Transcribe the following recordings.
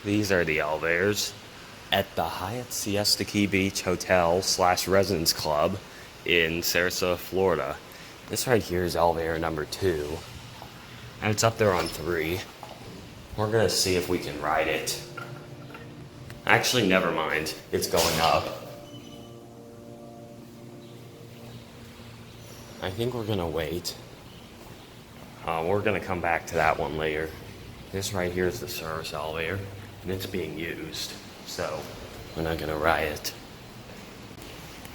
These are the elevators at the Hyatt Siesta Key Beach Hotel / Residence Club in Sarasota, Florida. This right here is elevator number 2, and it's up there on 3. We're gonna see if we can ride it. Actually, never mind. It's going up. I think we're gonna wait. We're gonna come back to that one later. This right here is the service elevator, and it's being used, so we're not gonna ride it.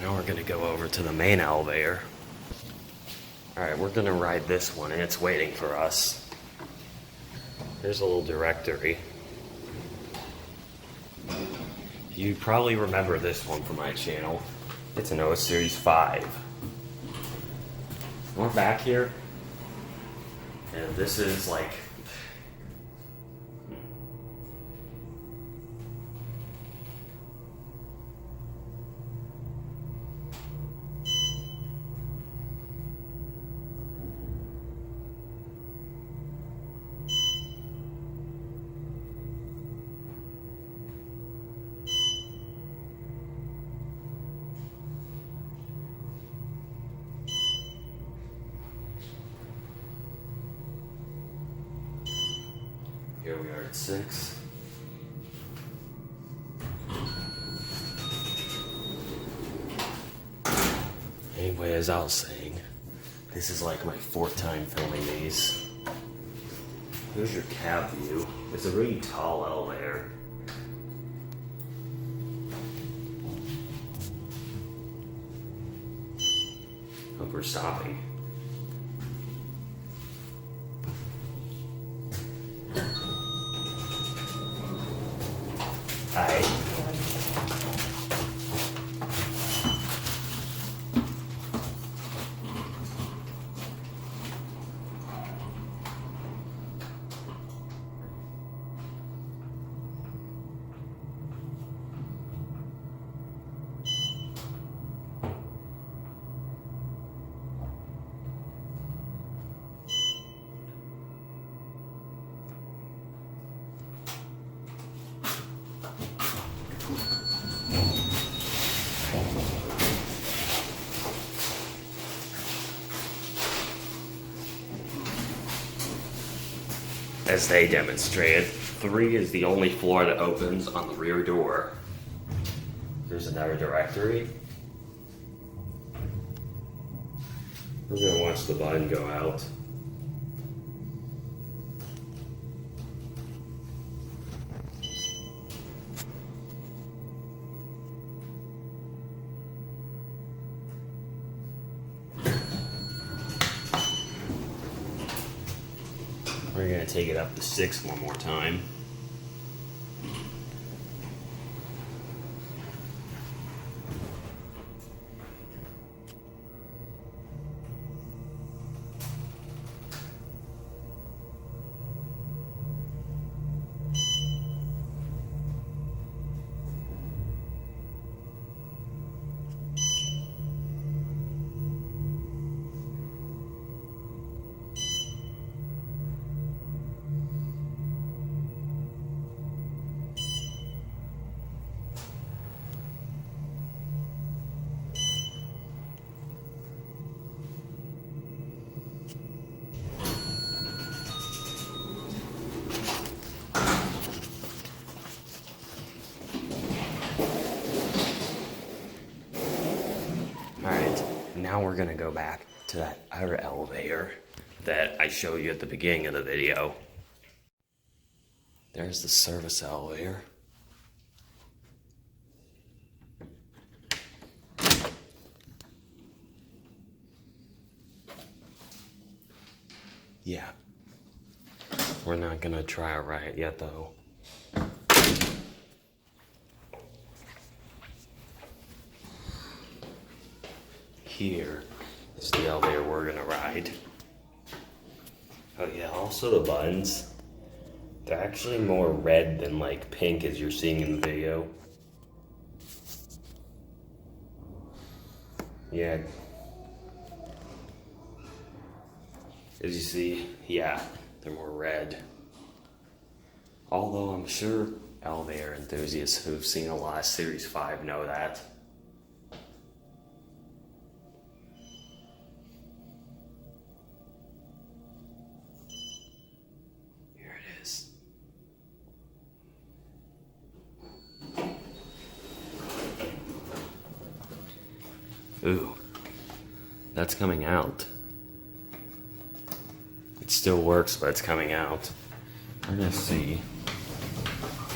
Now we're gonna go over to the main elevator. Alright, we're gonna ride this one, and it's waiting for us. Here's a little directory. You probably remember this one from my channel. It's an Otis Series 5. We're back here, and this is like here we are at 6. Anyway, as I was saying, this is like my 4th time filming these. Here's your cab view. It's a really tall elevator. Hope we're stopping. Hi. As they demonstrated, 3 is the only floor that opens on the rear door. Here's another directory. We're gonna watch the button go out. We're gonna take it up to 6 one more time. Now we're gonna go back to that other elevator that I showed you at the beginning of the video. There's the service elevator. Yeah. We're not gonna try a ride yet though. Here is the elevator we're gonna ride. Oh yeah, also the buttons. They're actually more red than like pink as you're seeing in the video. Yeah. As you see, yeah, they're more red. Although I'm sure elevator enthusiasts who've seen a lot of Series 5 know that. Here it is. Ooh, that's coming out. It still works, but it's coming out. We're gonna see.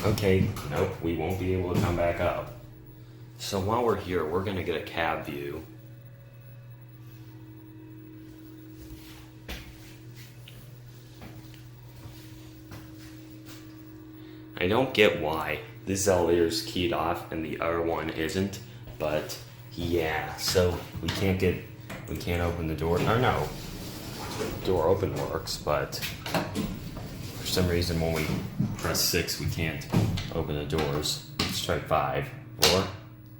Okay, nope, we won't be able to come back up. So while we're here, we're gonna get a cab view. I don't get why this elevator's keyed off and the other one isn't, but yeah, so we can't open the door. Or no, door open works, but for some reason when we press 6 we can't open the doors. Let's try 5, 4,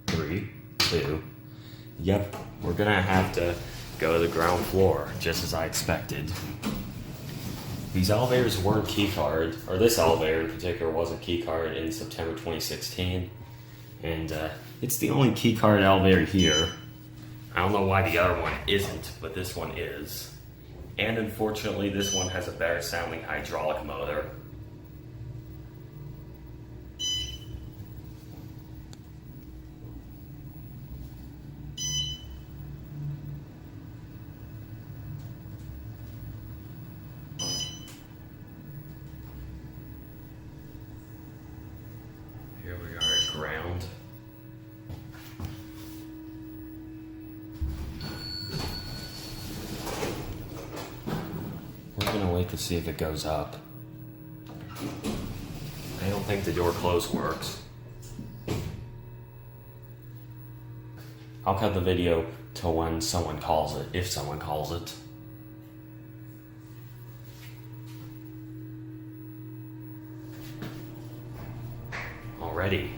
3, 2. Yep, we're gonna have to go to the ground floor, just as I expected. These elevators weren't keycard, or this elevator in particular wasn't keycard in September 2016, and it's the only keycard elevator here. I don't know why the other one isn't, but this one is. And unfortunately, this one has a better sounding hydraulic motor. Here we are at ground. We're gonna wait to see if it goes up. I don't think the door close works. I'll cut the video to when someone calls it, if someone calls it. Already.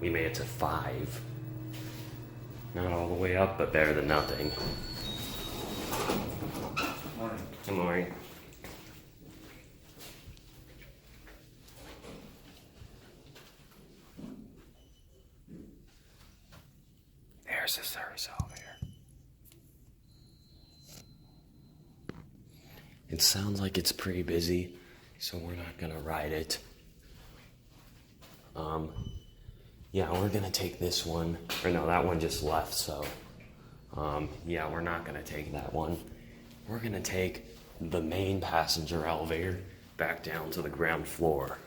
We made it to 5. Not all the way up, but better than nothing. Morning. Good morning. There's the service elevator. It sounds like it's pretty busy, so we're not gonna ride it. Yeah, we're gonna take this one. Or no, that one just left, so yeah, we're not gonna take that one. We're gonna take the main passenger elevator back down to the ground floor.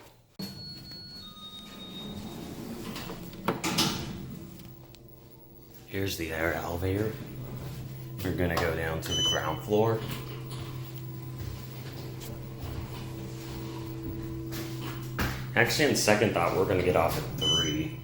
Here's the air elevator. We're gonna go down to the ground floor. Actually, on second thought, we're gonna get off at 3.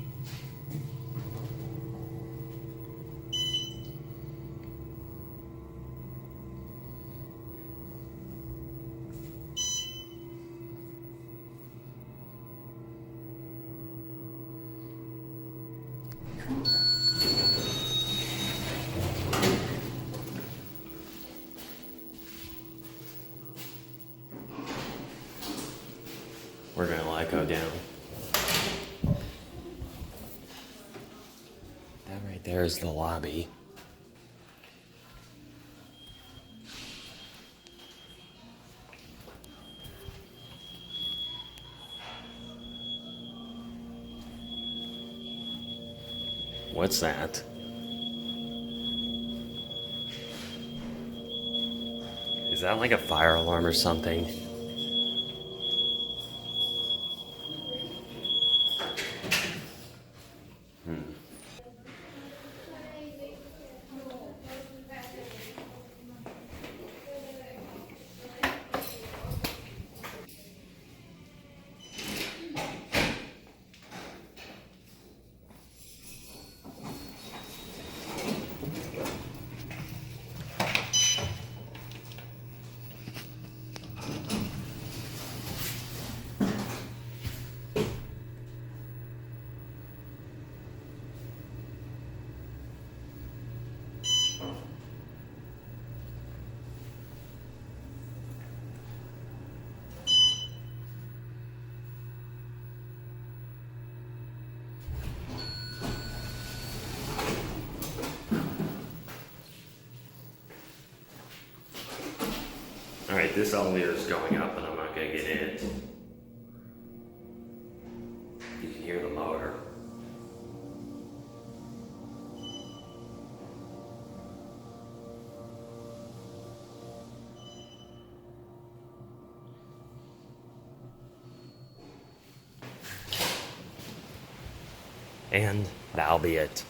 We're gonna let go down. That right there is the lobby. What's that? Is that like a fire alarm or something? this elevator is going up and I'm not gonna get in it. You can hear the motor. And that'll be it.